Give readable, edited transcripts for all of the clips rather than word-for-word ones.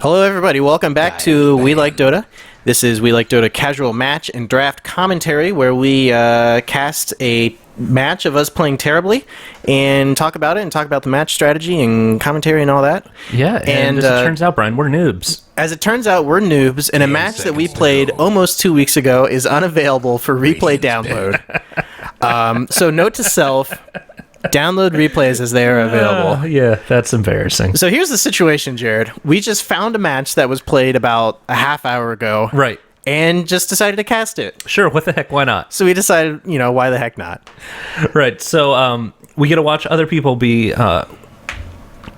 Hello, everybody. Welcome back to We Like Dota. This is We Like Dota casual match and draft commentary, where we cast a match of us playing terribly and talk about it and talk about the match strategy and commentary and all that. Yeah, and as it turns out, Brian, we're noobs. As it turns out, we're noobs, and a match that we played almost 2 weeks ago is unavailable for replay download. So note to self, download replays as they are available. Yeah, that's embarrassing. So here's the situation, Jared. We just found a match that was played about a half hour ago. Right. And just decided to cast it. Sure, what the heck, why not? So we decided, why the heck not? Right, so we get to watch other people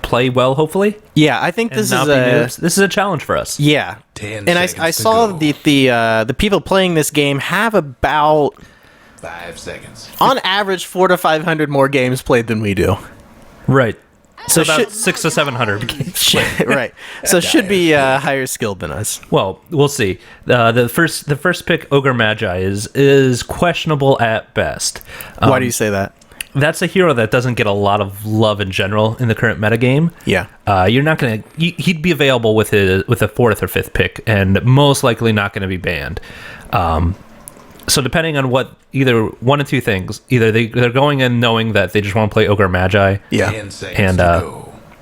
play well, hopefully. Yeah, I think this is a challenge for us. Yeah. And I saw the people playing this game have about 5 seconds. On average, 400 to 500 more games played than we do. Right. So about 600 to 700 games. Right. So should be higher skilled than us. Well, we'll see. The first pick, Ogre Magi, is questionable at best. Why do you say that? That's a hero that doesn't get a lot of love in general in the current metagame. Yeah. You're not gonna. He'd be available with a fourth or fifth pick, and most likely not going to be banned. So depending on what, either one of two things, either they're going in knowing that they just want to play Ogre Magi, yeah, and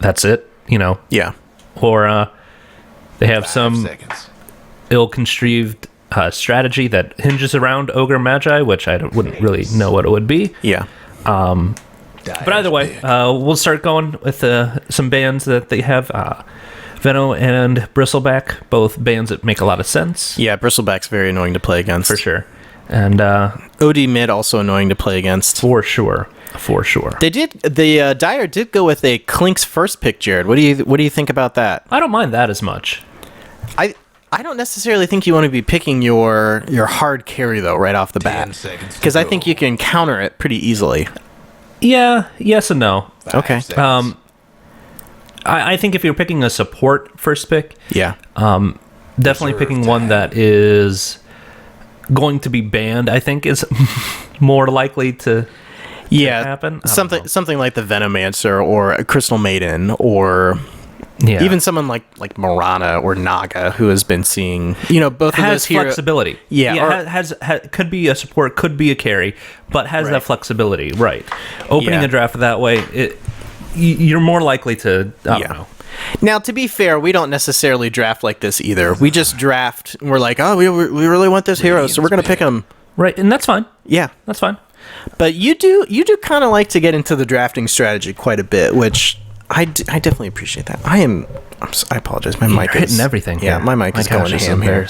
that's it, yeah, or they have some ill-conceived strategy that hinges around Ogre Magi, which I wouldn't really know what it would be. Yeah. But either way, we'll start going with some bands that they have. Venno and Bristleback, both bands that make a lot of sense. Yeah, Bristleback's very annoying to play against. For sure. And OD mid also annoying to play against. For sure. The Dire did go with a Clinkz first pick, Jared. What do you think about that? I don't mind that as much. I don't necessarily think you want to be picking your hard carry though right off the bat, because I think you can counter it pretty easily. Yeah, yes and no. Okay. I think if you're picking a support first pick, yeah, definitely picking one that is going to be banned, I think, is more likely to happen. Something like the Venomancer or a Crystal Maiden, or even someone like Mirana or Naga, who has been seeing both of those flexibility. Could be a support, could be a carry, but has that flexibility. Right. Opening a draft that way, you're more likely to. I don't know. Now, to be fair, we don't necessarily draft like this either. We just draft. We're like, oh, we really want this hero, so we're going to pick him. Right, and that's fine. Yeah, that's fine. But you do kind of like to get into the drafting strategy quite a bit, which I definitely appreciate that. I apologize. My mic is hitting everything. Yeah, my mic is going to ham here.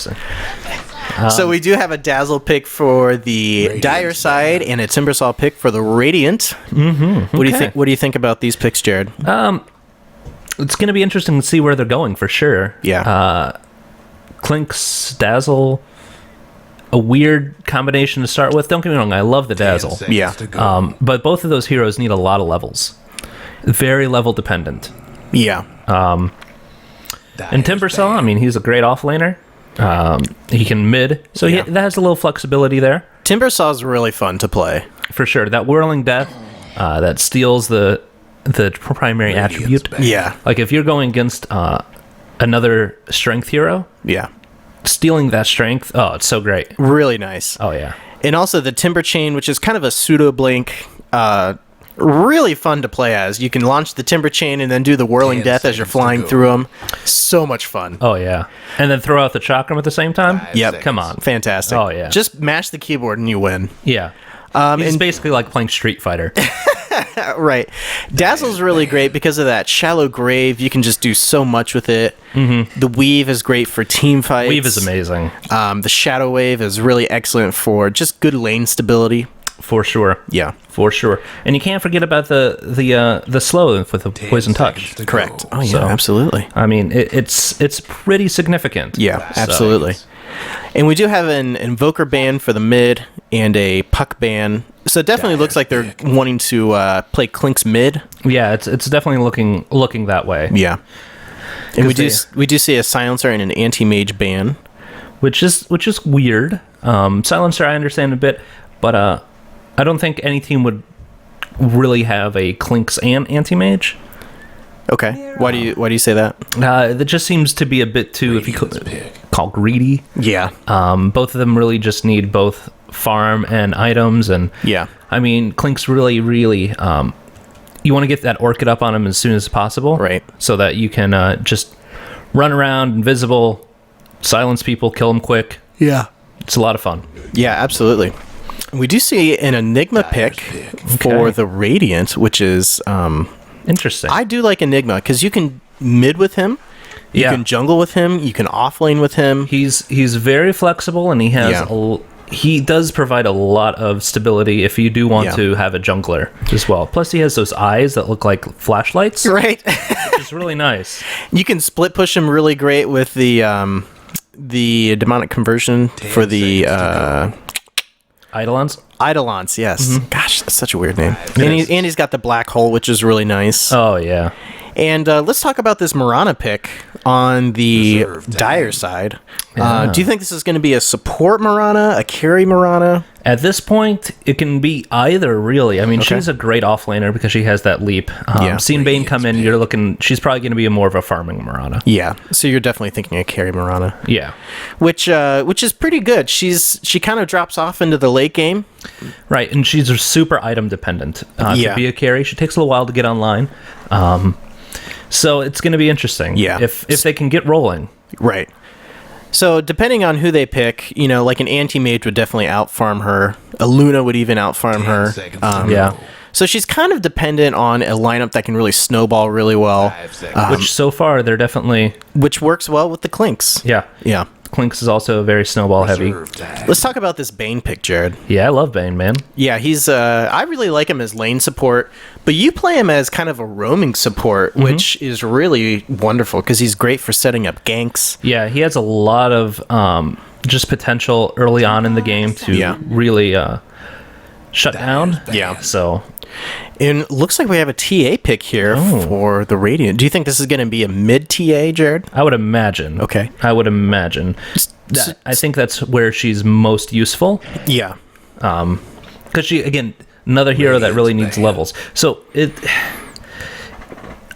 So we do have a Dazzle pick for the Dire side and a Timbersaw pick for the Radiant. Mm-hmm. What do you think about these picks, Jared? It's going to be interesting to see where they're going for sure. Yeah. Clinkz, Dazzle, a weird combination to start with. Don't get me wrong, I love the Dazzle. Yeah. But both of those heroes need a lot of levels. Very level dependent. Yeah. And Timbersaw, I mean, he's a great offlaner. He can mid, so that has a little flexibility there. Timbersaw is really fun to play. For sure. That Whirling Death that steals the primary attribute. Yeah. Like if you're going against another strength hero, stealing that strength, it's so great. Really nice. Oh yeah. And also the Timber Chain, which is kind of a pseudo blink, really fun to play as. You can launch the Timber Chain and then do the Whirling Death as you're flying through them. So much fun. Oh yeah. And then throw out the Chakram at the same time? Yep. Come on. Fantastic. Oh yeah. Just mash the keyboard and you win. Yeah. It's basically like playing Street Fighter. Right. Dazzle's really great because of that Shallow Grave. You can just do so much with it. Mm-hmm. The Weave is great for team fights. Weave is amazing. The Shadow Wave is really excellent for just good lane stability. For sure. Yeah. For sure. And you can't forget about the slow with the Poison Touch. Correct. Oh yeah, absolutely. I mean, it's pretty significant. Yeah, absolutely. And we do have an Invoker ban for the mid and a Puck ban. So it definitely looks like they're wanting to play Clinkz mid. Yeah, it's definitely looking that way. Yeah. And we do see a Silencer and an Anti-Mage ban, which is weird. Silencer I understand a bit, but I don't think any team would really have a Clinkz and Anti-Mage. Okay. Why do you say that? That just seems to be a bit too, if you call greedy. Yeah. Both of them really just need both farm and items, and Yeah. I mean, Clinkz really, you want to get that orchid up on him as soon as possible, Right. So that you can just run around invisible, silence people, kill them quick. Yeah. It's a lot of fun. Yeah, absolutely. We do see an Enigma pick for the Radiant, which is Interesting. I do like Enigma because you can mid with him, you Yeah. can jungle with him, you can offlane with him. He's very flexible, and he has he does provide a lot of stability if you do want to have a jungler as well. Plus, he has those eyes that look like flashlights, Right. which is really nice. You can split push him really great with the demonic conversion for the Eidolons. Eidolons. Yes. Mm-hmm. Gosh, that's such a weird name. And he's got the black hole, which is really nice. Oh yeah. And let's talk about this Mirana pick on the Dire side. Yeah. Do you think this is going to be a support Mirana, a carry Mirana? At this point, it can be either, really. I mean, she's a great offlaner because she has that leap. Seeing Bane come in, you're looking. She's probably going to be more of a farming Mirana. Yeah. So you're definitely thinking a carry Mirana. Yeah. Which is pretty good. She kind of drops off into the late game. Right, and she's super item dependent. To be a carry, she takes a little while to get online. So it's going to be interesting. Yeah. If they can get rolling. Right. So depending on who they pick, like an anti-mage would definitely out-farm her. A Luna would even out-farm her. Yeah. So she's kind of dependent on a lineup that can really snowball really well. Which so far they're definitely... Which works well with the Clinkz. Yeah. Yeah. Clinkz is also very snowball heavy. Let's talk about this Bane pick, Jared. Yeah, I love Bane, man. Yeah, he's I really like him as lane support, but you play him as kind of a roaming support, which is really wonderful because he's great for setting up ganks. Yeah, he has a lot of just potential early on in the game to really shut down. Yeah. So... And it looks like we have a TA pick here for the Radiant. Do you think this is going to be a mid TA, Jared? I would imagine. Okay. I would imagine. I think that's where she's most useful. Yeah. Because she, again, another hero that really needs levels. So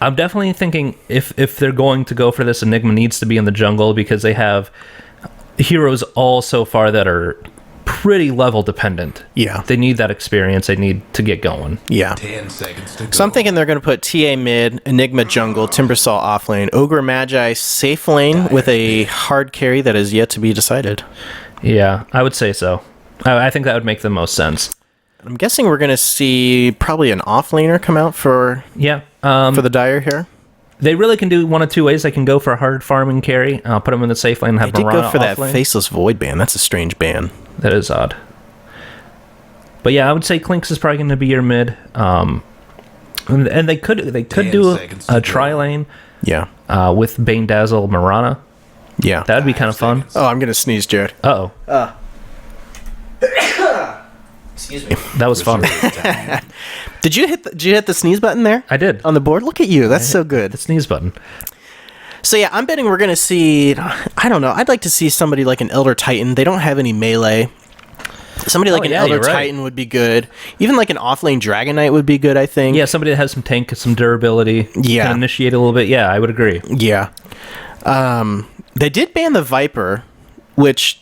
I'm definitely thinking if they're going to go for this, Enigma needs to be in the jungle because they have heroes all so far that are pretty level dependent. Yeah. They need that experience. They need to get going. Yeah. 10 seconds to go. So I'm thinking they're going to put TA mid, Enigma jungle, Timbersaw off lane, Ogre Magi safe lane with a hard carry that is yet to be decided. Yeah, I would say so. I think that would make the most sense. I'm guessing we're going to see probably an off laner come out for the Dire here. They really can do one of two ways. They can go for a hard farming carry, put them in the safe lane, and have They did Mirana go for that offlane. faceless void ban. That's a strange ban. That is odd. But yeah, I would say Clinkz is probably going to be your mid. And they could do a tri lane. Yeah. With Bane, Dazzle, Mirana. Yeah. That would be kind of fun. Oh, I'm going to sneeze, Jared. Uh-oh. Excuse me. That was fun. Did you hit the sneeze button there? I did. On the board? Look at you. That's so good. The sneeze button. So yeah, I'm betting we're going to see, I don't know, I'd like to see somebody like an Elder Titan. They don't have any melee. Somebody like an Elder Titan would be good. Even like an offlane Dragon Knight would be good, I think. Yeah, somebody that has some tank, some durability. Yeah. Can initiate a little bit. Yeah, I would agree. Yeah. They did ban the Viper, which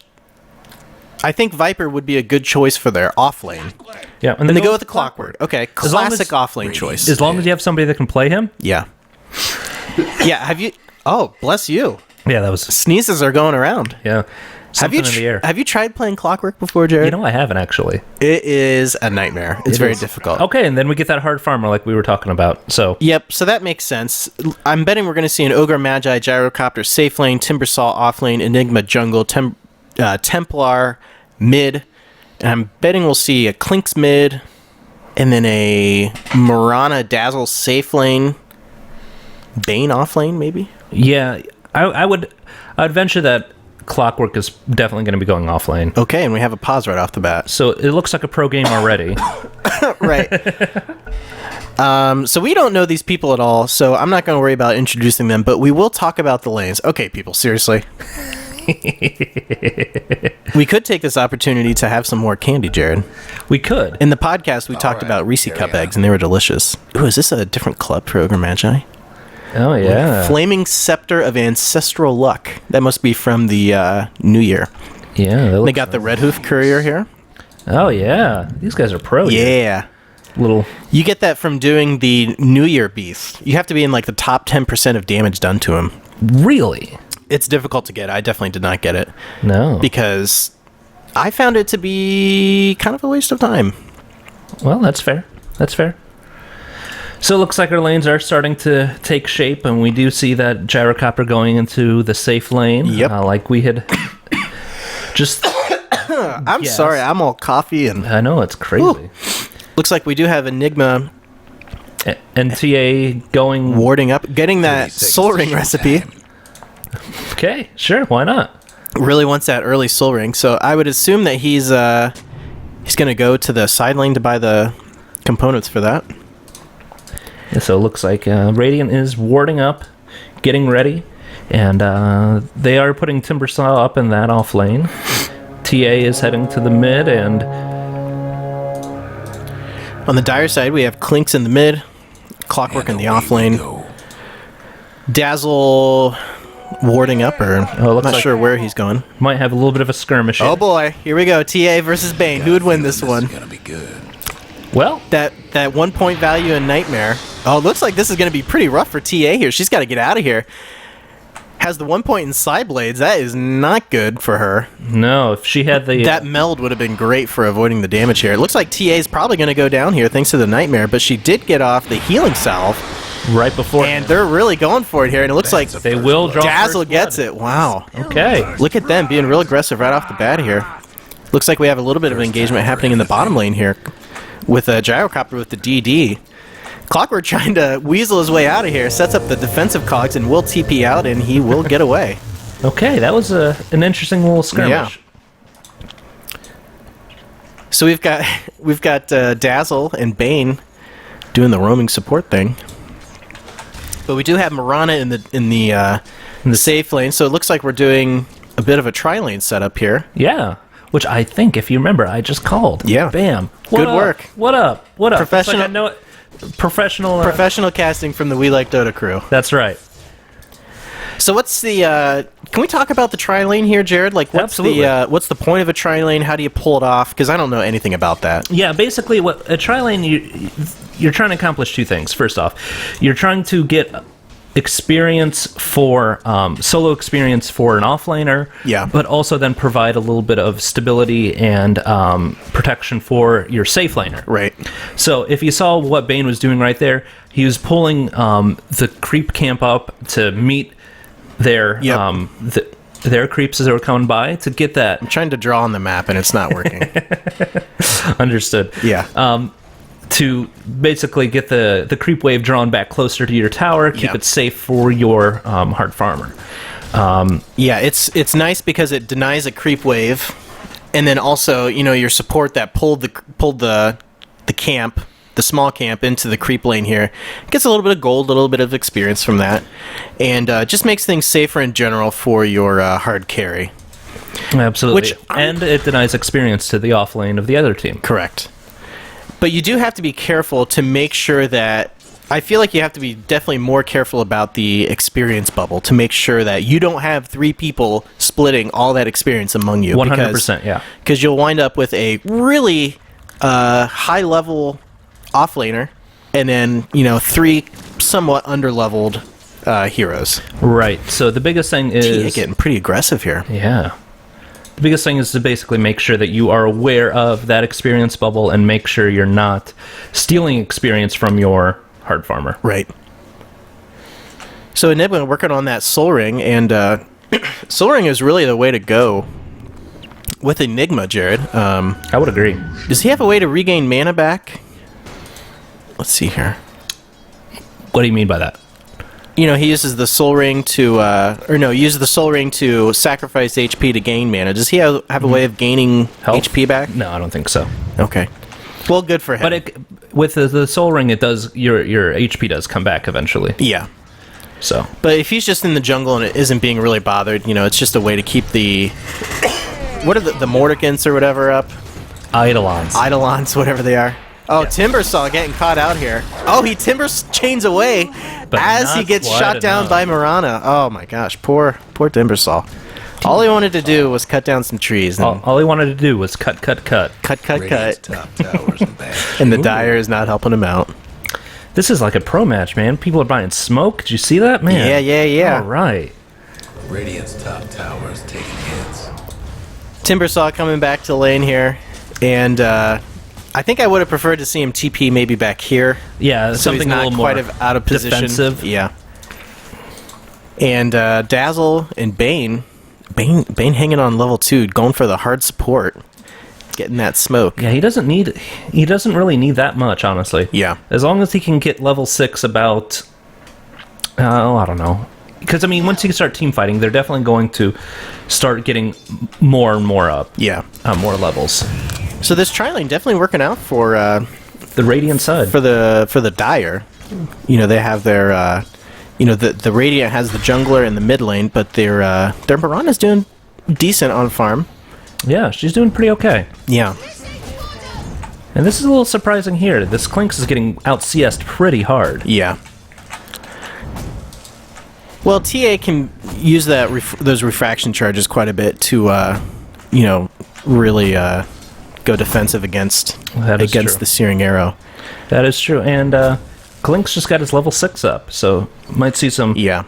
I think Viper would be a good choice for their offlane. Yeah, and they go with the Clockwerk. Okay, classic offlane choice. As long as you have somebody that can play him. Yeah. Yeah, have you... Oh, bless you. Yeah, that was... Sneezes are going around. Yeah. Have you tried playing Clockwerk before, Jared? I haven't, actually. It is a nightmare. It's very difficult. Okay, and then we get that hard farmer like we were talking about. So Yep, so that makes sense. I'm betting we're going to see an Ogre Magi, Gyrocopter, safe lane, Timbersaw off lane, Enigma jungle, Templar mid. And I'm betting we'll see a Clinkz mid, and then a Mirana Dazzle safe lane, Bane off lane, maybe? yeah, I'd venture that Clockwerk is definitely going to be going off lane. Okay, and we have a pause right off the bat. So it looks like a pro game already. Right. So we don't know these people at all, so I'm not going to worry about introducing them, but we will talk about the lanes. Okay, people, seriously. We could take this opportunity to have some more candy, Jared. We could. In the podcast, we talked about Reese Cup eggs, and they were delicious. Ooh, is this a different club for Ogre Magi? Oh, yeah. Flaming Scepter of Ancestral Luck. That must be from the New Year. Yeah. They got the Red Hoof Courier here. Oh, yeah. These guys are pro. Yeah. Little. You get that from doing the New Year Beast. You have to be in like the top 10% of damage done to him. Really? It's difficult to get. I definitely did not get it. No. Because I found it to be kind of a waste of time. Well, that's fair. That's fair. So it looks like our lanes are starting to take shape, and we do see that Gyrocopter going into the safe lane. Yep. Like we had just... I'm sorry. I'm all coffee and... I know, it's crazy. Ooh. Looks like we do have Enigma and TA going... warding up, getting that Soul Ring recipe. Okay, sure, why not? Really wants that early Soul Ring, so I would assume that he's going to go to the side lane to buy the components for that. Yeah, so it looks like Radiant is warding up, getting ready, and they are putting Timbersaw up in that off lane. TA is heading to the mid, and... On the Dire side, we have Clinkz in the mid, Clockwerk in the off lane, Dazzle warding up, or I'm not sure where he's going. Might have a little bit of a skirmish. Oh boy, here we go. TA versus Bane. Who would win this one? Gonna be good. Well, that 1 point value in Nightmare. Oh, looks like this is going to be pretty rough for TA here. She's got to get out of here. Has the 1 point in Side Blades. That is not good for her. no, if she had the... That meld would have been great for avoiding the damage here. It looks like TA is probably going to go down here thanks to the Nightmare, but she did get off the healing salve. right before... And they're really going for it here, and it looks like they will draw... Dazzle first gets blood. it. Wow. Okay. Look at them being real aggressive right off the bat here. Looks like we have a little bit of engagement happening in the bottom lane here with a Gyrocopter with the DD. Clockwerk trying to weasel his way out of here, sets up the defensive cogs and will TP out, and he will get away. Okay, that was an interesting little skirmish. Yeah. So we've got Dazzle and Bane doing the roaming support thing, but we do have Mirana in the safe lane. So it looks like we're doing a bit of a tri-lane setup here. Yeah, which I think, if you remember, I just called. Yeah. Bam. Good work. What up? What up? Professional- It's like I know it. Professional. Professional casting from the We Like Dota crew. That's right. So what's the? Can we talk about the tri-lane here, Jared? Like, what's Absolutely. what's the point of a tri-lane? How do you pull it off? Because I don't know anything about that. Yeah, basically, what a tri-lane, you're trying to accomplish two things. First off, you're trying to get experience for solo experience for an offlaner, Yeah. but also then provide a little bit of stability and protection for your safe laner. Right. So if you saw what Bane was doing right there, he was pulling the creep camp up to meet their Yep. their creeps as they were coming by to get that. I'm trying to draw on the map and it's not working. Understood. Yeah. To basically get the creep wave drawn back closer to your tower, keep Yep. it safe for your hard farmer. Yeah, it's nice because it denies a creep wave, and then also your support that pulled the camp, the small camp into the creep lane here gets a little bit of gold, a little bit of experience from that, and just makes things safer in general for your hard carry. Absolutely. Which and it denies experience to the off lane of the other team. Correct. But you do have to be careful to make sure that... I feel like you have to be definitely more careful about the experience bubble to make sure that you don't have three people splitting all that experience among you. 100%, yeah. Because you'll wind up with a really high-level offlaner and then, three somewhat underleveled heroes. Right. So the biggest thing is... Tia getting pretty aggressive here. Yeah. The biggest thing is to basically make sure that you are aware of that experience bubble and make sure you're not stealing experience from your hard farmer. Right. So Enigma working on that Soul Ring, and Soul Ring is really the way to go with Enigma, Jared. I would agree. Does he have a way to regain mana back? Let's see here. What do you mean by that? He uses the Soul Ring to, uses the Soul Ring to sacrifice HP to gain mana. Does he have a way of gaining Health? HP back? No, I don't think so. Okay. Well, good for him. But with the Soul Ring, it does your HP does come back eventually. Yeah. So, But if he's just in the jungle and it isn't being really bothered, it's just a way to keep the... What are the Mordicants or whatever up? Eidolons. Eidolons, whatever they are. Oh, Timbersaw getting caught out here. Oh, he chains away But as he not gets quite shot down enough. by Mirana. Oh my gosh, poor Timbersaw. All he wanted to do was cut down some trees. And All he wanted to do was cut. cut. Radiant's top towers and bad. And the Dire is not helping him out. This is like a pro match, man. People are buying smoke. Did you see that, man? Yeah. All right. Radiant's top towers taking hits. Timbersaw coming back to lane here. And I think I would have preferred to see him TP maybe back here. Yeah, So he's something a not little quite more out of position. defensive. Yeah. And Dazzle and Bane hanging on level 2, going for the hard support, getting that smoke. Yeah, he doesn't really need that much, honestly. Yeah. As long as he can get level 6 about, I don't know. Because, I mean, once you start team fighting, they're definitely going to start getting more and more up. Yeah. More levels. So this tri-lane definitely working out for The Radiant side. for the Dire. You know, they have their the Radiant has the jungler in the mid lane, but their Mirana's doing decent on farm. Yeah, she's doing pretty okay. Yeah. And this is a little surprising here. This Clinkz is getting out CS'd pretty hard. Yeah. Well, TA can use those refraction charges quite a bit to really go defensive against That is true. the Searing Arrow. That is true. And Clinkz just got his level 6 up, so might see some... Yeah.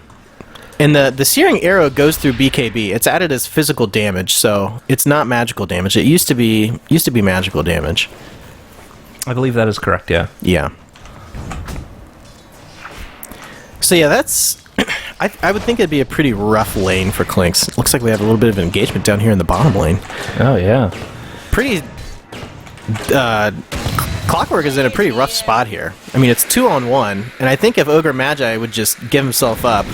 And the Searing Arrow goes through BKB. It's added as physical damage, so it's not magical damage. It used to be magical damage. I believe that is correct, yeah. Yeah. So yeah, that's... I would think it'd be a pretty rough lane for Clinkz. Looks like we have a little bit of engagement down here in the bottom lane. Oh, yeah. Pretty... Clockwerk is in a pretty rough spot here. I mean, it's 2-on-1, and I think if Ogre Magi would just give himself up,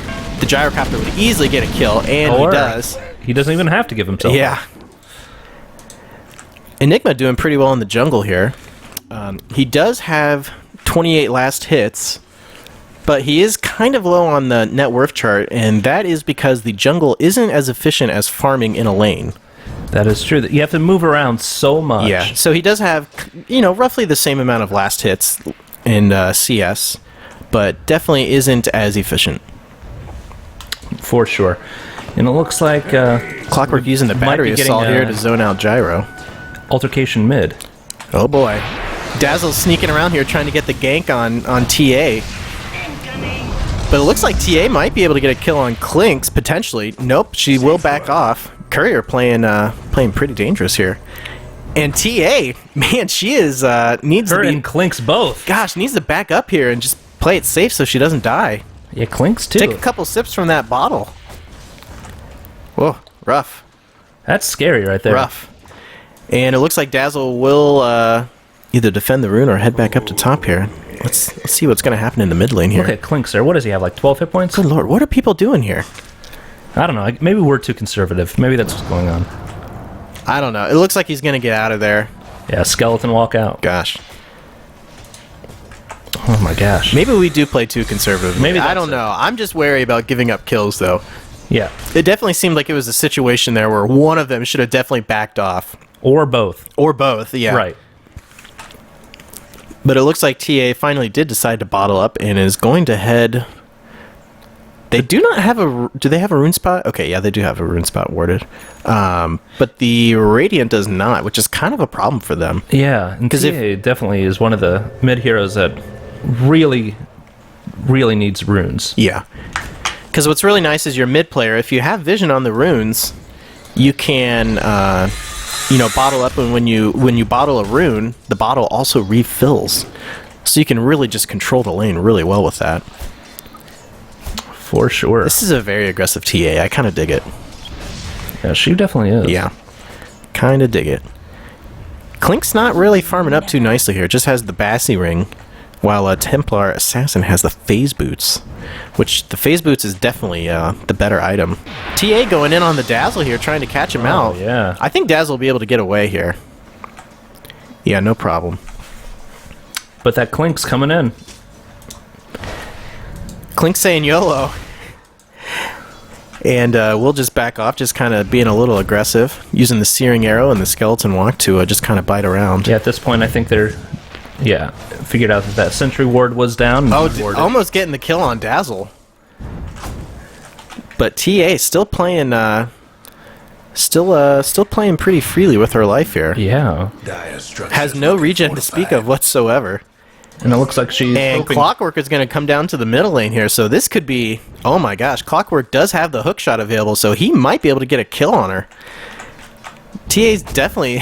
the Gyrocopter would easily get a kill, and Or he does. He doesn't even have to give himself up. Yeah. Enigma doing pretty well in the jungle here. He does have 28 last hits, but he is kind of low on the net worth chart, and that is because the jungle isn't as efficient as farming in a lane. That is true. You have to move around so much. Yeah, so he does have, roughly the same amount of last hits in CS, but definitely isn't as efficient. For sure. And it looks like... Clockwerk using the might be battery getting, assault here to zone out Gyro. altercation mid. Oh boy. Dazzle's sneaking around here trying to get the gank on TA. But it looks like TA might be able to get a kill on Clinkz, potentially. Nope, she will back off. Courier playing pretty dangerous here. And TA, man, she is needs Her to be... and Clinkz both. Gosh, needs to back up here and just play it safe so she doesn't die. Yeah, Clinkz too. Take a couple sips from that bottle. Whoa, rough. That's scary right there. Rough. And it looks like Dazzle will either defend the rune or head back up to top here. Let's see what's going to happen in the mid lane here. Look at Clinkz there. What does he have, like 12 hit points? Good lord, what are people doing here? I don't know. Maybe we're too conservative. Maybe that's what's going on. I don't know. It looks like he's going to get out of there. Yeah, skeleton walk out. Gosh. Oh my gosh. Maybe we do play too conservative. Maybe I that's don't it. know. I'm just wary about giving up kills, though. Yeah. It definitely seemed like it was a situation there where one of them should have definitely backed off. Or both. Or both, yeah. Right. But it looks like TA finally did decide to bottle up and is going to head... They do not have a... Do they have a rune spot? Okay, yeah, they do have a rune spot warded. But the Radiant does not, which is kind of a problem for them. Yeah, and 'Cause TA definitely is one of the mid heroes that really, really needs runes. Yeah. Because what's really nice is your mid player, if you have vision on the runes, you can, bottle up, and when you bottle a rune, the bottle also refills. So you can really just control the lane really well with that. For sure. This is a very aggressive TA. I kind of dig it. Yeah, she definitely is. Yeah. Kind of dig it. Clink's not really farming up too nicely here. Just has the Bassy Ring, while a Templar Assassin has the Phase Boots, which the Phase Boots is definitely the better item. TA going in on the Dazzle here, trying to catch him out. Yeah. I think Dazzle will be able to get away here. Yeah, no problem. But that Clink's coming in. Clink's saying YOLO. And we'll just back off, just kind of being a little aggressive, using the Searing Arrow and the Skeleton Walk to just kind of bite around. Yeah, at this point, I think they're Yeah, figured out that sentry ward was down. Oh, almost getting the kill on Dazzle. But TA still playing, still playing pretty freely with her life here. Yeah. Has no regen to speak of whatsoever. And it looks like she's hoping... Clockwerk is going to come down to the middle lane here, so this could be... Oh my gosh, Clockwerk does have the hook shot available, so he might be able to get a kill on her. TA's definitely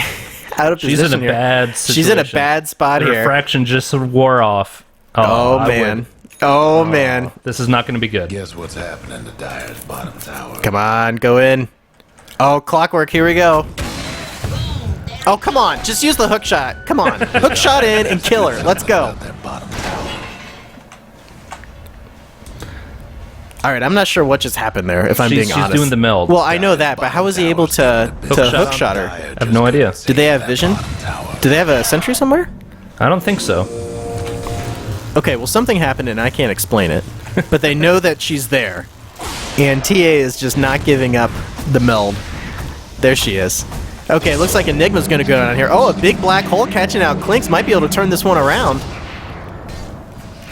out of position. She's in a bad situation. She's in a bad spot Her here. refraction just wore off. Oh man. Oh man. This is not going to be good. Guess what's happening to Dire's bottom tower? Come on, go in. Oh, Clockwerk, here we go. Oh, come on. Just use the hook shot. Come on. Hook shot in and kill her. Let's go. All right, I'm not sure what just happened there, if I'm being honest. She's doing the meld. Well, I know that, but how was he able to hook shot her? I have no idea. Did they have vision? Do they have a sentry somewhere? I don't think so. Okay, well, something happened and I can't explain it. But they know that she's there. And TA is just not giving up the meld. There she is. Okay, looks like Enigma's going to go down here. Oh, a big black hole catching out Clinkz. Might be able to turn this one around.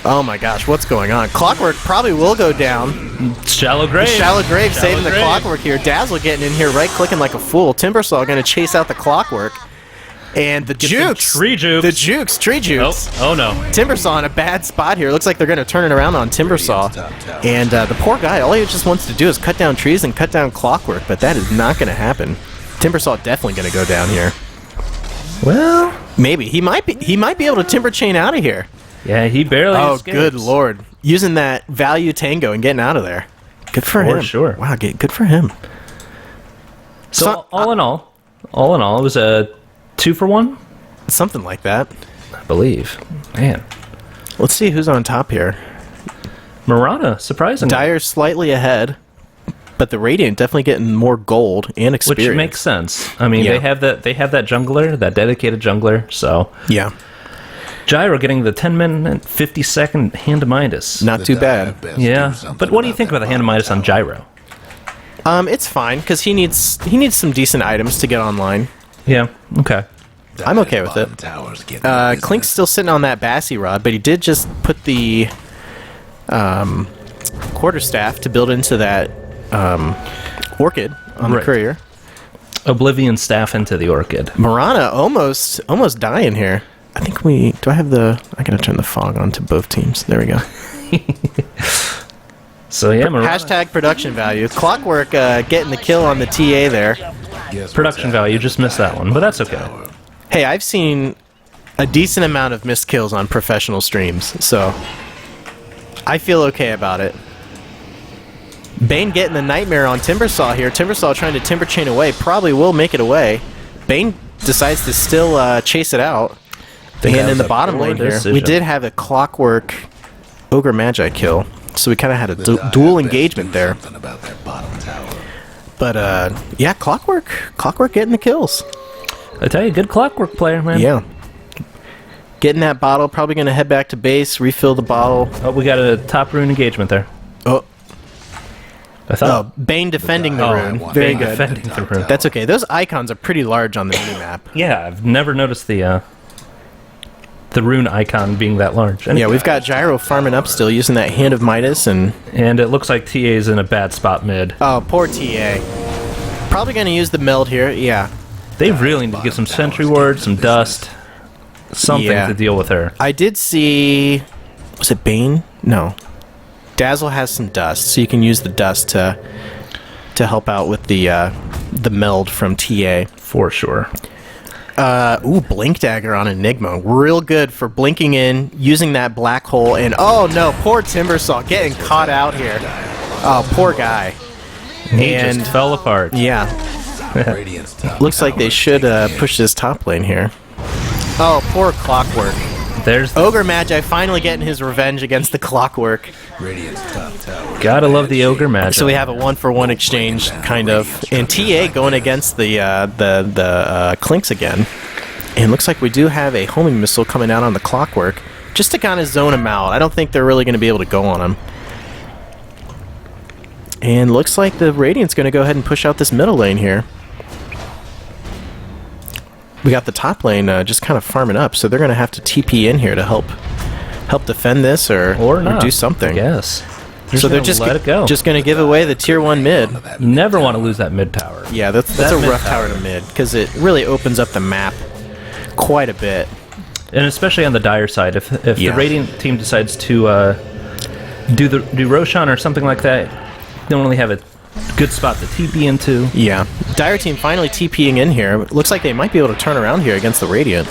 Oh my gosh, what's going on? Clockwerk probably will go down. Shallow grave. Shallow grave saving the grave. Clockwerk here. Dazzle getting in here, right-clicking like a fool. Timbersaw going to chase out the Clockwerk. And the jukes. Tree jukes. The jukes. Tree jukes. Oh no. Timbersaw in a bad spot here. Looks like they're going to turn it around on Timbersaw. And the poor guy, all he just wants to do is cut down trees and cut down Clockwerk, but that is not going to happen. Timbersaw definitely going to go down here. Well, maybe. He might be able to timber chain out of here. Yeah, he barely escapes. Good lord. Using that value tango and getting out of there. Good for him. Sure. Wow, good for him. So, all in all, it was a 2-for-1? Something like that. I believe. Man. Let's see who's on top here. Mirana, surprisingly. Dire's slightly ahead, but the Radiant definitely getting more gold and experience. Which makes sense. I mean, they have that jungler, that dedicated jungler, so... Yeah. Gyro getting the 10-minute, 50-second hand-to-Midas. Not too bad. Yeah, but what do you think about the hand-to-Midas on Gyro? It's fine, because he needs some decent items to get online. Yeah, okay. I'm okay with it. Clink's still sitting on that Bassi Rod, but he did just put the quarterstaff to build into that Orchid on the Courier. Oblivion staff into the Orchid. Mirana almost dying here. I think do I have I gotta turn the fog on to both teams. There we go. So yeah, Mirana. Hashtag production value. Clockwerk getting the kill on the TA there. Production value, just missed that one, but that's okay. Hey, I've seen a decent amount of missed kills on professional streams, so I feel okay about it. Bane getting the nightmare on Timbersaw here. Timbersaw trying to timber chain away. Probably will make it away. Bane decides to still chase it out. And in the bottom lane here, we did have a Clockwerk Ogre Magi kill, so we kind of had a dual engagement there. But yeah, Clockwerk getting the kills. I tell you, good Clockwerk player, man. Yeah. Getting that bottle, probably going to head back to base, refill the bottle. Oh, we got a top rune engagement there. Oh. I thought. Bane defending the rune. Very good. Defending the rune. That's okay. Those icons are pretty large on the minimap. Yeah, I've never noticed the rune icon being that large. Yeah, we've got Gyro farming up still, using that Hand of Midas, and it looks like TA's in a bad spot mid. Oh, poor TA. Probably going to use the meld here, yeah. They really need to get some sentry ward, some dust, something to deal with her. I did see... Was it Bane? No. Dazzle has some dust, so you can use the dust to help out with the meld from TA. For sure. Blink Dagger on Enigma. Real good for blinking in, using that black hole, and oh no, poor Timbersaw getting caught out here. Oh, poor guy. He just fell apart. Yeah. Looks like they should push this top lane here. Oh, poor Clockwerk. There's Ogre Magi finally getting his revenge against the Clockwerk. Gotta love the Ogre Magi. So we have a 1-for-1 exchange, kind of. And TA going against the Clinkz again. And looks like we do have a homing missile coming out on the Clockwerk, just to kind of zone him out. I don't think they're really going to be able to go on him. And looks like the Radiant's going to go ahead and push out this middle lane here. we got the top lane just kind of farming up, so they're going to have to TP in here to help defend this or not. do something. Yes. So they're just let it go. just going to give away the tier 1 mid. You never want to lose that mid tower. Yeah, that's a rough tower to mid because it really opens up the map quite a bit. And especially on the Dire side, if the Radiant team decides to do Roshan or something like that, they don't really have a good spot to TP into. Yeah. Dire team finally TPing in here. Looks like they might be able to turn around here against the Radiant.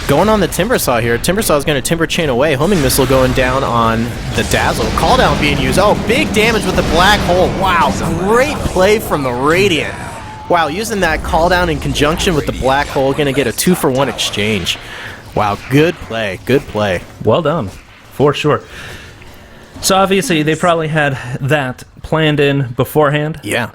Going on the Timbersaw here. Timbersaw is going to Timber Chain away. Homing Missile going down on the Dazzle. Call down being used. Oh, big damage with the Black Hole. Wow, great play from the Radiant. Wow, using that call down in conjunction with the Black Hole, going to get a 2-for-1 exchange. Wow, good play. Good play. Well done, for sure. So obviously they probably had that planned in beforehand. Yeah.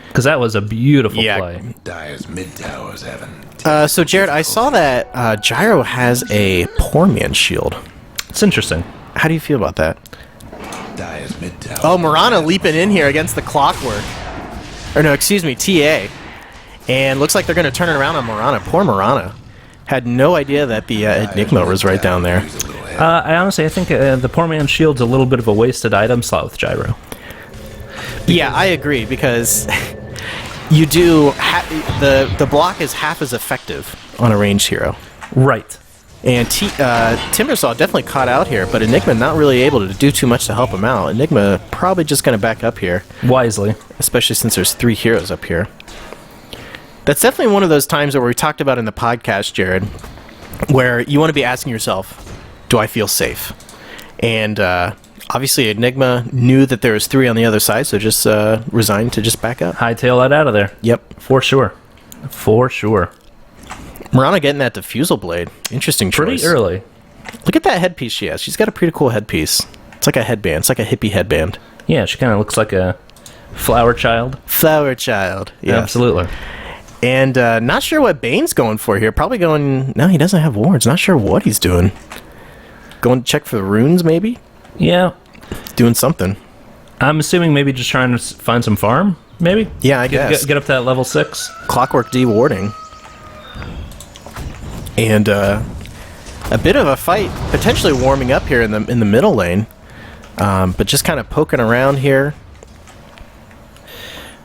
Because that was a beautiful play. Dire's mid towers haven't. So Jared, I saw that Gyro has a Poor Man shield. It's interesting. How do you feel about that? Dire's mid tower. Oh, Mirana leaping in here against the Clockwerk. Or no, excuse me, TA. And looks like they're going to turn it around on Mirana. Poor Mirana. Had no idea that the Enigma was right down there. I think the Poor Man's Shield's a little bit of a wasted item slot with Gyro. Yeah, I agree, because you do... the block is half as effective on a ranged hero. Right. And Timbersaw definitely caught out here, but Enigma not really able to do too much to help him out. Enigma probably just going to back up here. Wisely. Especially since there's 3 heroes up here. That's definitely one of those times where we talked about in the podcast, Jared, where you want to be asking yourself, do I feel safe? And obviously Enigma knew that there was 3 on the other side, so just resigned to just back up. Hightail that out of there. Yep. For sure. For sure. Mirana getting that diffusal blade. Interesting choice. Pretty early. Look at that headpiece she has. She's got a pretty cool headpiece. It's like a headband. It's like a hippie headband. Yeah, she kind of looks like a flower child. Flower child. Yes. Absolutely. And not sure what Bane's going for here. Probably going... No, he doesn't have wards. Not sure what he's doing. Going to check for the runes, maybe? Yeah. Doing something. I'm assuming maybe just trying to find some farm, maybe? Yeah, I guess. Get up to that level 6. Clockwerk de-warding. And a bit of a fight, potentially warming up here in the middle lane. But just kind of poking around here.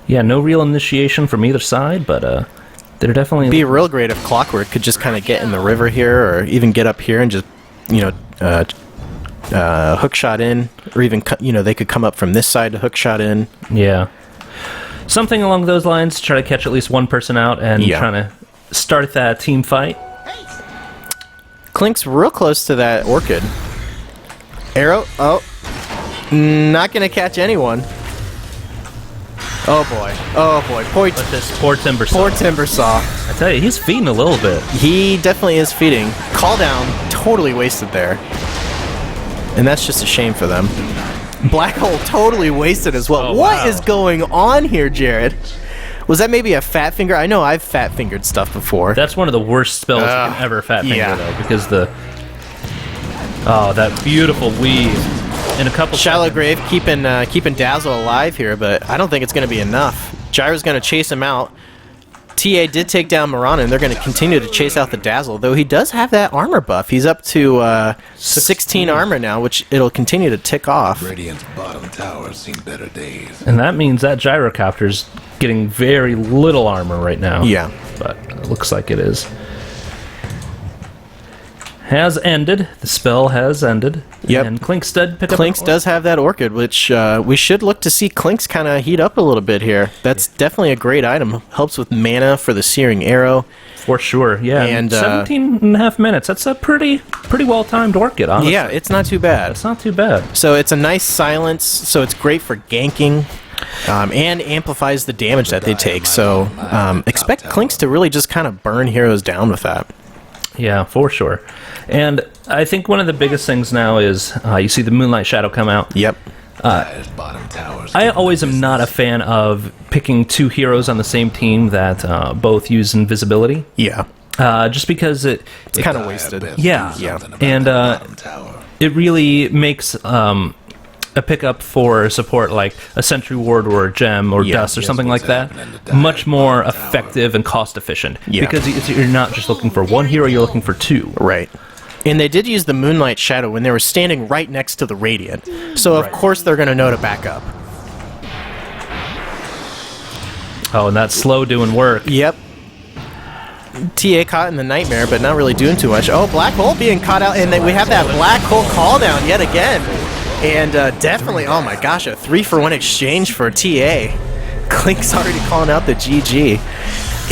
Yeah, no real initiation from either side, but they're definitely... It'd be real great if Clockwerk could just kind of get in the river here, or even get up here and just, hook shot in, or even, they could come up from this side to hook shot in. Yeah. Something along those lines, try to catch at least one person out and trying to start that team fight. Clinkz real close to that Orchid. Arrow, not going to catch anyone. Oh boy, poor Timbersaw. Poor Timbersaw. I tell you, he's feeding a little bit. He definitely is feeding. Call down, totally wasted there. And that's just a shame for them. Black Hole totally wasted as well. What is going on here, Jared? Was that maybe a fat finger? I know I've fat fingered stuff before. That's one of the worst spells you can ever fat finger, though, because that beautiful weave. In a couple Shallow seconds. Grave keeping Dazzle alive here, but I don't think it's going to be enough. Gyro's going to chase him out. TA did take down Mirana, and they're going to continue to chase out the Dazzle, though he does have that armor buff. He's up to 16 armor now, which it'll continue to tick off. Radiant's bottom tower's seen better days. And that means that Gyrocopter's getting very little armor right now. Yeah. But it looks like it is. Has ended. The spell has ended. Yep. And Clinkz did pick up. Clinkz does have that Orchid, which we should look to see Clinkz kind of heat up a little bit here. That's definitely a great item. Helps with mana for the Searing Arrow. For sure, yeah. And 17 and a half minutes. That's a pretty well-timed Orchid, honestly. Yeah, it's not too bad. It's not too bad. So it's a nice silence, so it's great for ganking. And amplifies the damage that they take. So expect Clinkz to really just kind of burn heroes down with that. Yeah, for sure. And I think one of the biggest things now is you see the Moonlight Shadow come out. Yep. I always am not a fan of picking 2 heroes on the same team that both use invisibility. Yeah. Just because it's kind of wasted. Yeah. Yeah. And it really makes a pickup for support like a Sentry Ward or a Gem or Dust or something like that, much more effective and cost efficient. Yeah. Because you're not just looking for one hero, you're looking for two. Right. And they did use the Moonlight Shadow when they were standing right next to the Radiant. So, of course, they're going to know to back up. Oh, and that's slow doing work. Yep. TA caught in the Nightmare, but not really doing too much. Oh, Black Hole being caught out, and we have that Black Hole call down yet again. And definitely, oh my gosh, a 3-for-1 exchange for TA. Clinkz already calling out the GG.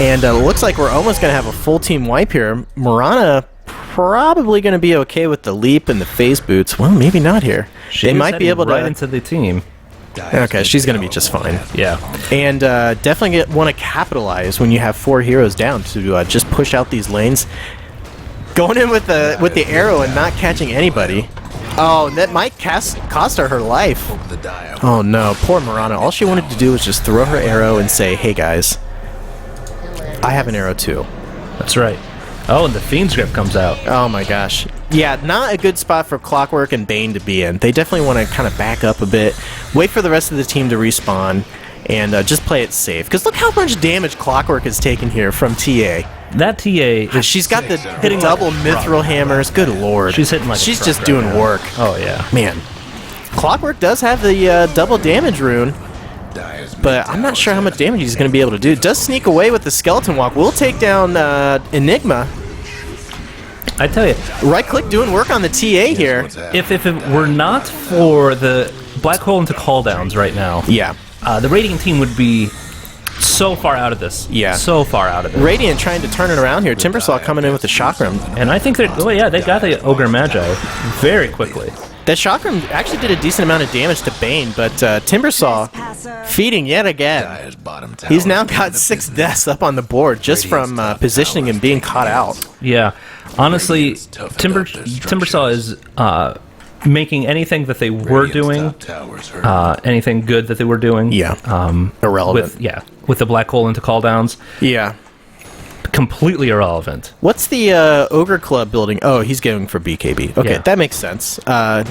And looks like we're almost going to have a full team wipe here. Mirana probably going to be okay with the leap and the phase boots. Well, maybe not here. They might be able to... right into the team. Okay, she's going to be just fine. Yeah. And definitely want to capitalize when you have 4 heroes down to just push out these lanes. Going in with the arrow and not catching anybody. Oh, that might cost her life. Oh no, poor Mirana. All she wanted to do was just throw her arrow and say, hey guys, I have an arrow too. That's right. Oh, and the Fiend's Grip comes out. Oh my gosh. Yeah, not a good spot for Clockwerk and Bane to be in. They definitely want to kind of back up a bit, wait for the rest of the team to respawn, and just play it safe. Because look how much damage Clockwerk is taking here from TA. That TA... she's got the hitting double mithril hammers. Good lord. She's hitting like she's just doing work. Oh, yeah. Man. Clockwerk does have the double damage rune, but I'm not sure how much damage he's going to be able to do. Does sneak away with the Skeleton Walk. Will take down Enigma. I tell you, right-click doing work on the TA here. If it were not for the Black Hole into cooldowns right now, the Radiant team would be so far out of this. Yeah. So far out of it. Radiant trying to turn it around here. Timbersaw coming in with the Chakram. And I think they're... oh, yeah, they got the Ogre Magi very quickly. That Chakram actually did a decent amount of damage to Bane, but Timbersaw feeding yet again. He's now got 6 deaths up on the board just from positioning and being caught out. Yeah. Honestly, Timbersaw is making anything that they were doing, anything good that they were doing, irrelevant. With the Black Hole into cooldowns. Yeah. Completely irrelevant. What's the Ogre Club building? Oh, he's going for BKB. Okay, that makes sense. Yeah,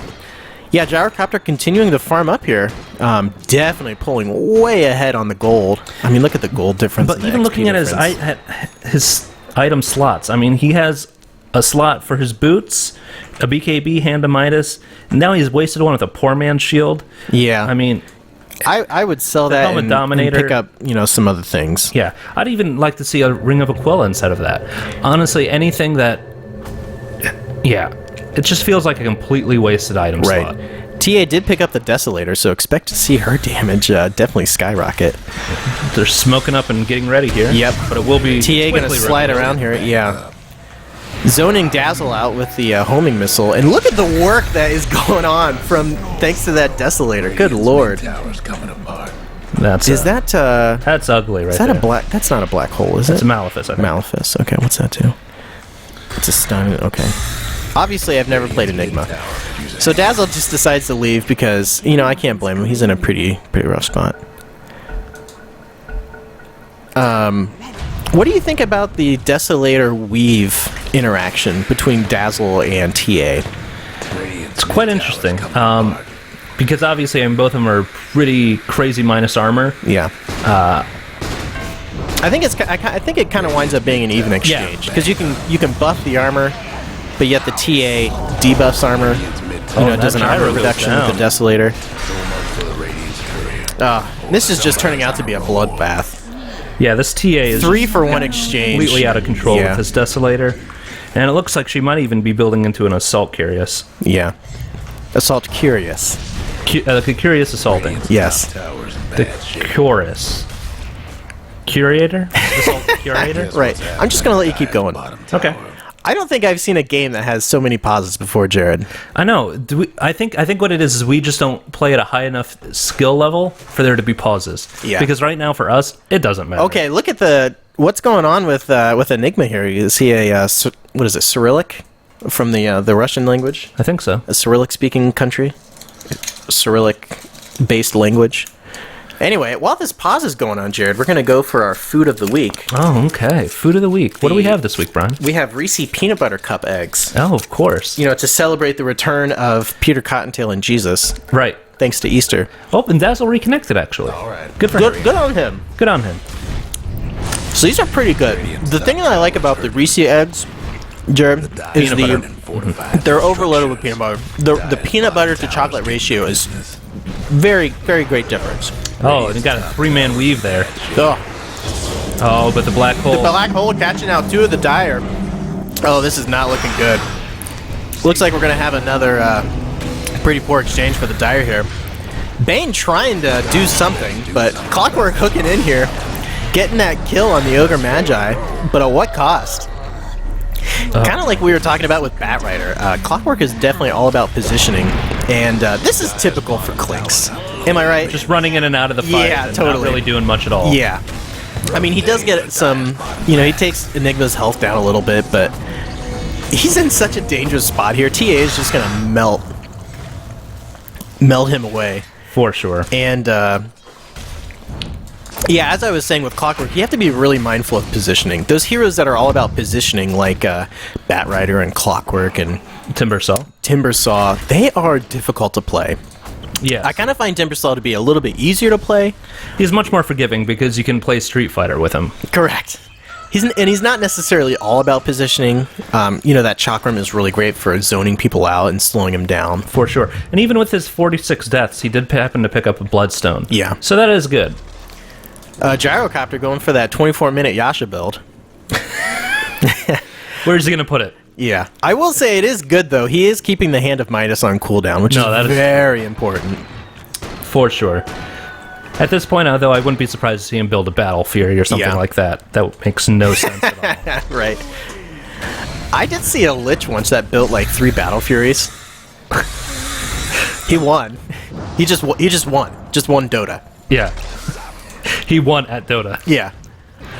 Gyrocopter continuing the farm up here. Definitely pulling way ahead on the gold. I mean, look at the gold difference. But even looking at his item slots, I mean, he has a slot for his boots, a BKB, Hand of Midas, and now he's wasted one with a poor man's shield. Yeah. I mean... I would sell that and pick up, some other things. Yeah, I'd even like to see a Ring of Aquila instead of that. Honestly, anything that... yeah, it just feels like a completely wasted item slot. TA did pick up the Desolator, so expect to see her damage definitely skyrocket. They're smoking up and getting ready here. Yep. But it will be... TA going to slide around here, zoning Dazzle out with the homing missile, and look at the work that is going on thanks to that Desolator. Good lord. That's that's ugly, right? Is that a black? That's not a black hole, is it? It's a Malefice. I think. Malefice. Okay, what's that do? It's a stun. Okay. Obviously, I've never played Enigma, so Dazzle just decides to leave because I can't blame him. He's in a pretty rough spot. What do you think about the Desolator Weave interaction between Dazzle and TA? It's quite interesting, because obviously both of them are pretty crazy minus armor. Yeah. I think it kind of winds up being an even exchange because you can buff the armor, but yet the TA debuffs armor. Does an armor reduction with the Desolator. This is just turning out to be a bloodbath. Yeah, this TA is 3-for-1 exchange. Completely out of control with this Desolator. And it looks like she might even be building into an Assault Curious. Yeah. Assault Curious. The Curious Assaulting. Yes. The Curious. Curator? Assault Curator? Right. I'm just going to let you keep going. Okay. I don't think I've seen a game that has so many pauses before, Jared. I know. I think what it is we just don't play at a high enough skill level for there to be pauses. Yeah. Because right now for us, it doesn't matter. Okay, look at what's going on with Enigma here. Is he a Cyrillic from the Russian language? I think so. A Cyrillic-speaking country, Cyrillic-based language. Anyway, while this pause is going on, Jared, we're going to go for our food of the week. Oh, okay. Food of the week. What do we have this week, Brian? We have Reese Peanut Butter Cup eggs. Oh, of course. To celebrate the return of Peter Cottontail and Jesus. Right. thanks to Easter. Oh, and Dazzle reconnected, actually. All right. Good for him. Good on him. Good on him. So these are pretty good. The thing that I like about the Reese eggs, Jared, is they're overloaded with peanut butter. The peanut butter to chocolate ratio is very, very great difference. Oh, and you got a 3-man weave there. Oh, Oh, but the black hole. the black hole catching out 2 of the dire. Oh, this is not looking good. Looks like we're going to have another pretty poor exchange for the dire here. Bane trying to do something, but Clockwerk hooking in here, getting that kill on the Ogre Magi, but at what cost? Kind of like we were talking about with Batrider. Clockwerk is definitely all about positioning, and this is typical for Clinkz. Am I right? Just running in and out of the fight. Yeah, and totally. Not really doing much at all. Yeah. I mean, he does get some, he takes Enigma's health down a little bit, but he's in such a dangerous spot here. TA is just going to melt him away. For sure. And, yeah, as I was saying with Clockwerk, you have to be really mindful of positioning. Those heroes that are all about positioning, like Batrider and Clockwerk and Timbersaw, they are difficult to play. Yeah. I kind of find Timbersaw to be a little bit easier to play. He's much more forgiving because you can play Street Fighter with him. Correct. He's not necessarily all about positioning. That chakram is really great for zoning people out and slowing them down. For sure. And even with his 46 deaths, he did happen to pick up a Bloodstone. Yeah. So that is good. Gyrocopter going for that 24-minute Yasha build. Where's he going to put it? Yeah. I will say it is good, though. He is keeping the Hand of Midas on cooldown, which is very important. For sure. At this point, though, I wouldn't be surprised to see him build a Battle Fury or something like that. That makes no sense at all. Right. I did see a Lich once that built like 3 Battle Furies. He won. He just won. Just won Dota. Yeah. He won at Dota. Yeah.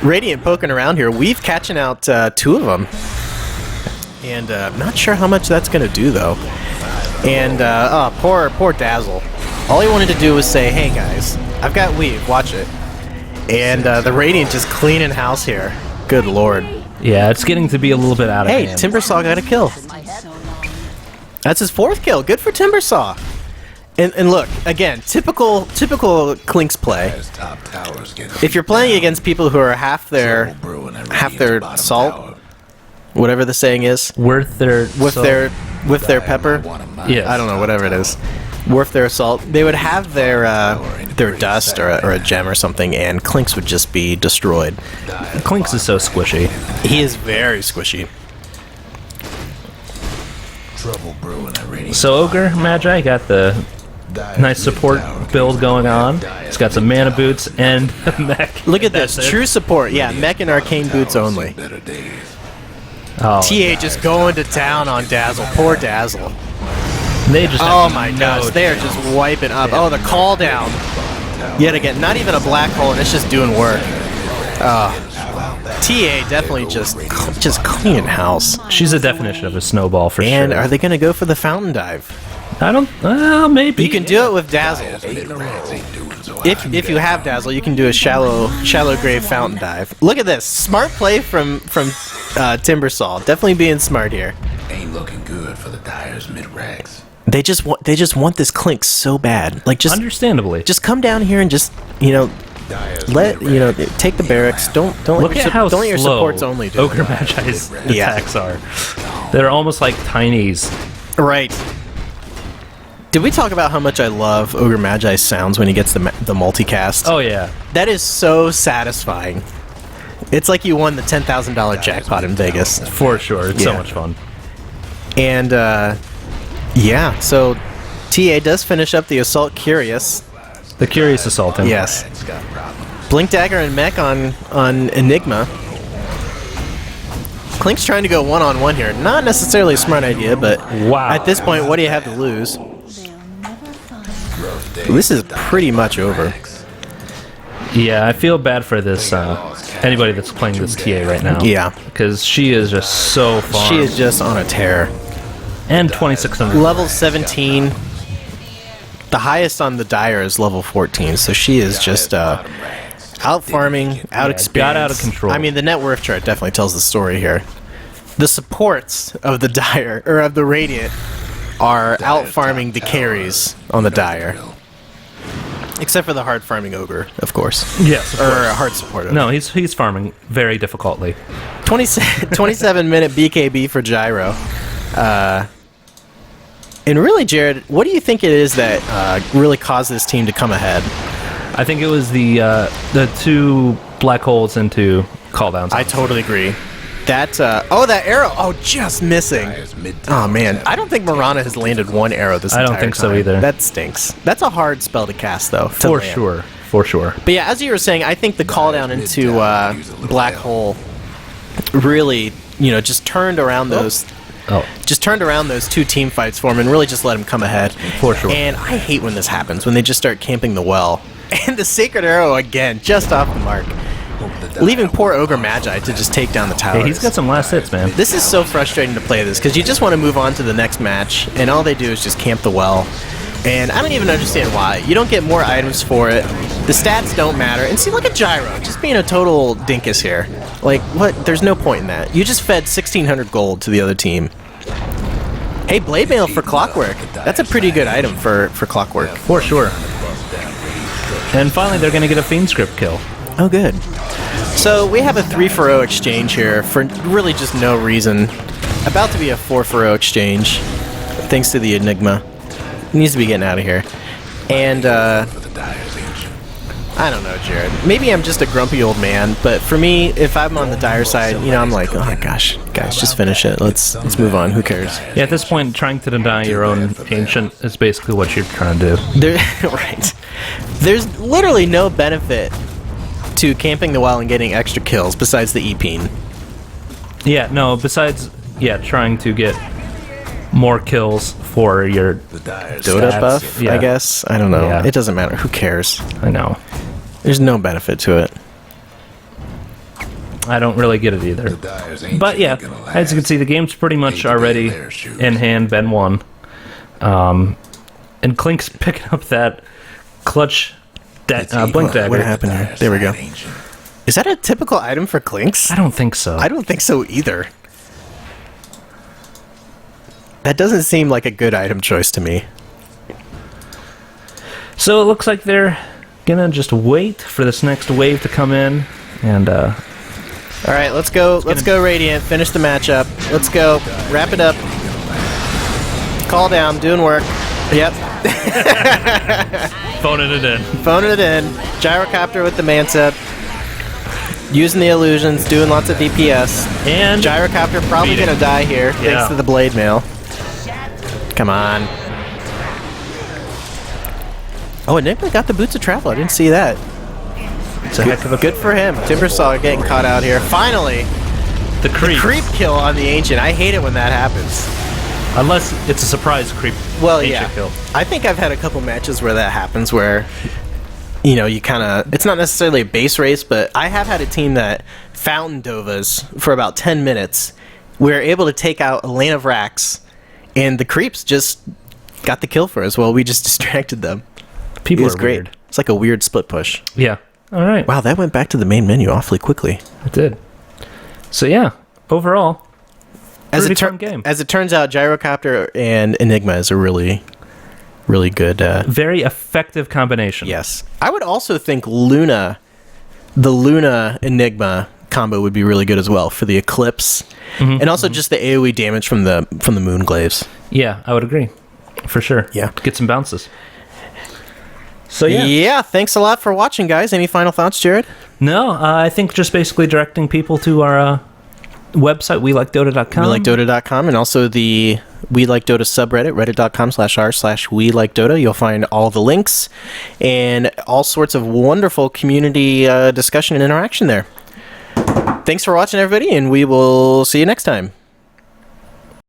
Radiant poking around here. We've catching out 2 of them. And not sure how much that's going to do, though. And, poor Dazzle. All he wanted to do was say, hey, guys, I've got Weave. Watch it. And the Radiant just cleaning house here. Good lord. Yeah, it's getting to be a little bit out of hand. Hey, Timbersaw got a kill. That's his 4th kill. Good for Timbersaw. And look, again, typical Clinkz play. If you're playing against people who are half their salt, whatever the saying is, worth their pepper. Yes. I don't know, whatever it is, worth their salt. They would have their dust or a gem or something, and Clinkz would just be destroyed. Clinkz is so squishy. He is very squishy. So Ogre Magi got the nice support build going on. He's got some mana boots and mech. Look at this, true support. Yeah, mech and arcane boots only. Oh, TA just going to town on Dazzle. Poor Dazzle. they just Oh my gosh, they are just wiping up. Oh, the call down. Yet again, not even a black hole, and it's just doing work. TA definitely just cleaning house. She's a definition of a snowball for And sure. are they going to go for the fountain dive? I don't. Maybe You can do it with Dazzle. If you have Dazzle, you can do a shallow grave fountain dive. Look at this, smart play from Timbersaw. Definitely being smart here. Ain't looking good for the Dire's mid-ranks. They just want this Clinkz so bad. Like Understandably. just come down here and just take the barracks. Don't Look at how don't let your slow supports only do Ogre it. Magi's Yeah. attacks are. They're almost like tinies. Right. Did we talk about how much I love Ogre Magi's sounds when he gets the multicast? Oh yeah. That is so satisfying. It's like you won the $10,000 jackpot in Vegas. For sure. It's so Yeah. much fun. And yeah, so TA does finish up the Assault Curious. The Curious Assaultant. Yes. Blink Dagger and Mech on Enigma. Clink's trying to go one-on-one here. Not necessarily a smart idea, but Wow. at this point, what do you have to lose? This is pretty much over. Yeah, I feel bad for this anybody that's playing this TA right now. Yeah. Because she is just so fun. She is just on a tear. And 2600. Level 17. The highest on the Dire is level 14, so she is just out farming, out experience. got out of control. I mean, the net worth chart definitely tells the story here. The supports of the Dire, or of the Radiant, are out farming the carries on the Dire. Except for the hard farming Ogre, of course. Yes, of Or course. a hard support Ogre. No, he's farming very difficultly. 27-minute BKB for Gyro. And really, Jared, what do you think it is that really caused this team to come ahead? I think it was the 2 black holes into cooldowns. I totally agree. That that arrow! Oh, just missing. Oh man, I don't think Mirana has landed one arrow this entire time. I don't think so either. That stinks. That's a hard spell to cast, though. For sure. But yeah, as you were saying, I think the call down into Black Hole really, just turned around those. Just turned around those 2 team fights for him and really just let him come ahead. For sure. And I hate when this happens, when they just start camping the well. And the Sacred Arrow again, just off the mark. Leaving poor Ogre Magi to just take down the towers. Hey, he's got some last hits, man. This is so frustrating to play this, because you just want to move on to the next match, and all they do is just camp the well. And I don't even understand why. You don't get more items for it. The stats don't matter. And see, look at Gyro, just being a total dinkus here. Like, what? There's no point in that. You just fed 1,600 gold to the other team. Hey, Blade Mail for Clockwerk. That's a pretty good item for Clockwerk. For sure. And finally, they're going to get a Fiend Script kill. Oh, good. So we have a 3-for-0 exchange here for really just no reason. About to be a 4-for-0 exchange, thanks to the Enigma. Needs to be getting out of here. And, I don't know, Jared. Maybe I'm just a grumpy old man, but for me, if I'm on the dire side, I'm like, oh my gosh, guys, just finish it. Let's move on. Who cares? Yeah, at this point, trying to deny your own Ancient is basically what you're trying to do. Right. There's literally no benefit to camping the well and getting extra kills besides the E-Peen. Yeah, no, besides, trying to get more kills for your Dota stats. buff, Yeah. I guess. I don't know. Yeah. It doesn't matter. Who cares? I know. There's no benefit to it. I don't really get it either. But yeah, as you can see, the game's pretty much already in hand. Ben won. And Clinkz picking up that clutch blink dagger. What happened here? There we go. Is that a typical item for Clinkz? I don't think so. I don't think so either. That doesn't seem like a good item choice to me. So it looks like they're gonna just wait for this next wave to come in, and all right, let's go. Let's go, Radiant. Finish the matchup. Let's go. Wrap it up. Call down. Doing work. Yep. phoning it in. Phoning it in. Gyrocopter with the Mansa. Using the illusions. Doing lots of DPS. And Gyrocopter probably gonna die here thanks to the Blade Mail. Come on. Oh, Enigma got the Boots of Travel. I didn't see that. it's a heck of a Good for him. Timbersaw getting caught out here. Finally, the creep. kill on the Ancient. I hate it when that happens. Unless it's a surprise creep. Well, Ancient kill. I think I've had a couple matches where that happens where, you kind of... It's not necessarily a base race, but I have had a team that fountain Dovas for about 10 minutes. We were able to take out a lane of racks, and the creeps just got the kill for us. Well, we just distracted them. People It was are great. weird. It's like a weird split push. Yeah. All right. Wow, that went back to the main menu awfully quickly. It did. So yeah, overall, pretty fun game. As it turns out, Gyrocopter and Enigma is a really, really good... very effective combination. yes. I would also think the Luna Enigma combo would be really good as well for the Eclipse. And also just the AoE damage from the Moonglaves. Yeah, I would agree. For sure. Yeah. Get some bounces. So yeah. Yeah, thanks a lot for watching, guys. Any final thoughts, Jared? No, I think just basically directing people to our website, WeLikeDota.com. WeLikeDota.com, and also the We Like Dota subreddit, reddit.com/r/WeLikeDota. You'll find all the links and all sorts of wonderful community discussion and interaction there. Thanks for watching, everybody, and we will see you next time.